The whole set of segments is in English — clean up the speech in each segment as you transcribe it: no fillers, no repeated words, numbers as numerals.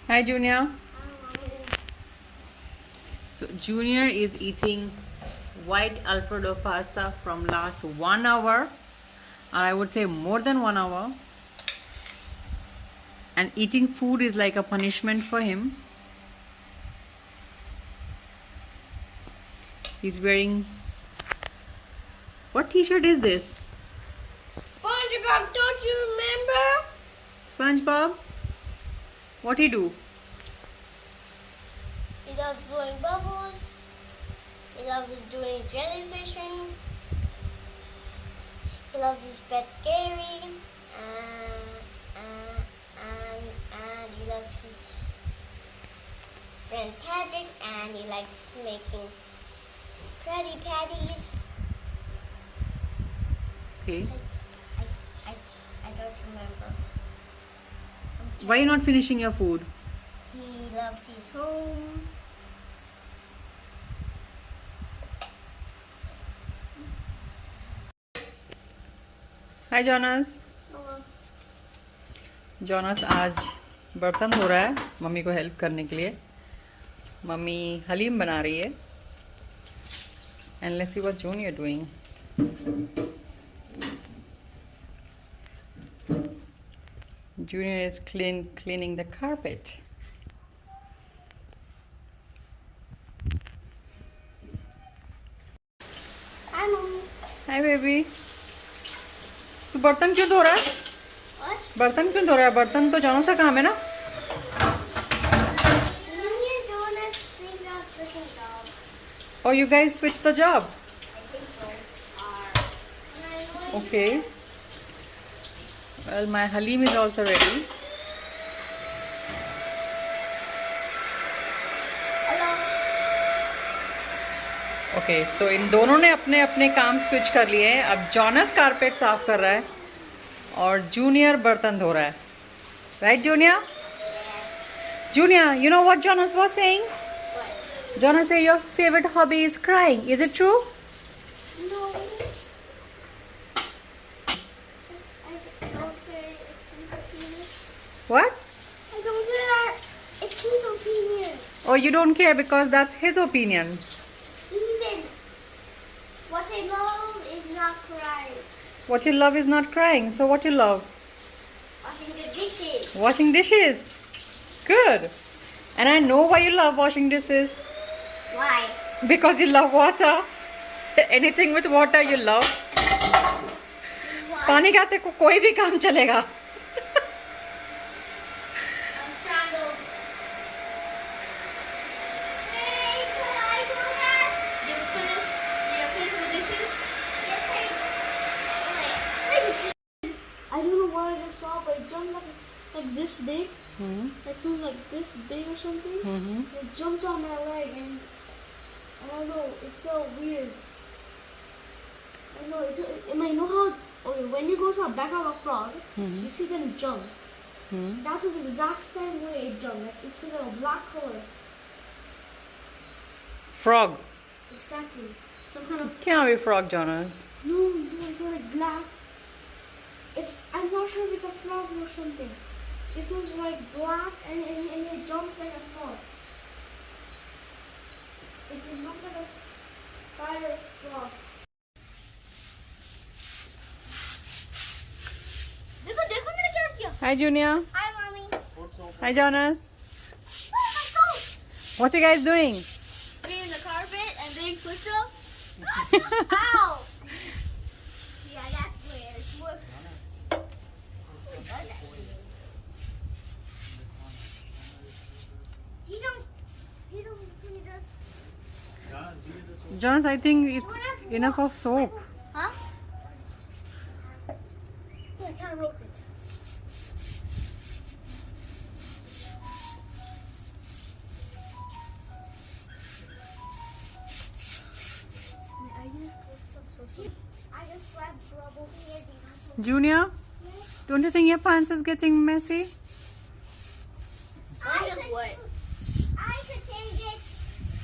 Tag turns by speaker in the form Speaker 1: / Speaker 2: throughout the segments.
Speaker 1: Hi, Junior. So, Junior is eating white Alfredo pasta from last 1 hour, or I would say more than 1 hour. And eating food is like a punishment for him. He's wearing. What t-shirt is this?
Speaker 2: SpongeBob, don't you remember?
Speaker 1: SpongeBob? What he do?
Speaker 2: He loves blowing bubbles. He loves doing jellyfishing. He loves his pet Gary. And he loves his friend Patrick. And he likes making Krabby Patties.
Speaker 1: Okay.
Speaker 2: I don't remember.
Speaker 1: Why are you not finishing your food?
Speaker 2: He loves his home.
Speaker 1: Hi, Jonas.
Speaker 2: Hello.
Speaker 1: Jonas आज बर्तन धो रहा है mummy को help करने के लिए. Mummy haleem बना रही है. And let's see what Junior doing. Junior is cleaning the carpet.
Speaker 2: Hi, Mommy.
Speaker 1: Hi, baby. तू बर्तन क्यों धो रहा है?
Speaker 2: What?
Speaker 1: बर्तन क्यों धो रहा है? बर्तन तो जोनस का काम है ना?
Speaker 2: Me and Jonas think of different jobs.
Speaker 1: Oh, you guys switched the job.
Speaker 2: I think so.
Speaker 1: Okay. Well, my halim is also ready.
Speaker 2: Hello.
Speaker 1: Okay, तो इन दोनों ने अपने अपने काम स्विच कर लिए हैं. अब जॉनस कारपेट साफ कर रहा है और जूनियर बर्तन धो रहा है. Right, Junior? Junior, you know what Jonas was saying?
Speaker 2: What?
Speaker 1: Jonas said your favorite hobby is crying. Is it true?
Speaker 2: No. I don't care. It's his opinion.
Speaker 1: What?
Speaker 2: I don't care. It's his opinion.
Speaker 1: Oh, you don't care because that's his opinion.
Speaker 2: Even what I love is not crying.
Speaker 1: What you love is not crying. So what you love?
Speaker 2: Washing the dishes.
Speaker 1: Washing dishes. Good. And I know why you love washing dishes.
Speaker 2: Why?
Speaker 1: Because you love water. Anything with water you love.
Speaker 2: What?
Speaker 1: पानी का तेरे को कोई भी काम चलेगा.
Speaker 2: I'm trying to. Hey, could I do that? You finish the dishes? Yes, I
Speaker 3: I don't know what I just saw, but it jumped like this big. Like it was like this big or something. It jumped on my leg and I don't know, it felt weird. I don't know, you know how okay, when you go to the back of a frog, you see them jump. That was the exact same way it jumped. Like it's like a black color.
Speaker 1: Frog.
Speaker 3: Exactly. Some kind of
Speaker 1: Can't be frog, Jonas.
Speaker 3: no, it's like black. I'm not sure if it's a frog or something. It was like black and it jumps like a frog. It is not like a spider frog.
Speaker 2: देखो देखो मैंने क्या किया?
Speaker 1: Hi, Junior.
Speaker 2: Hi, mommy.
Speaker 1: Hi, Jonas.
Speaker 2: Oh my God!
Speaker 1: What you guys doing?
Speaker 2: Cleaning the carpet and doing push-ups. Ow! Yeah, that's weird. It's more. You don't clean this.
Speaker 1: Jonas, I think it's enough of soap.
Speaker 2: Huh? Yeah, kind of rope it. I just grabbed rubble here.
Speaker 1: Junior, don't you think your pants is getting messy?
Speaker 2: I just what? I could change it.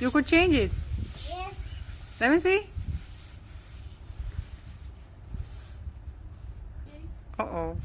Speaker 1: You could change it.
Speaker 2: Yes.
Speaker 1: Let me see. Uh-oh.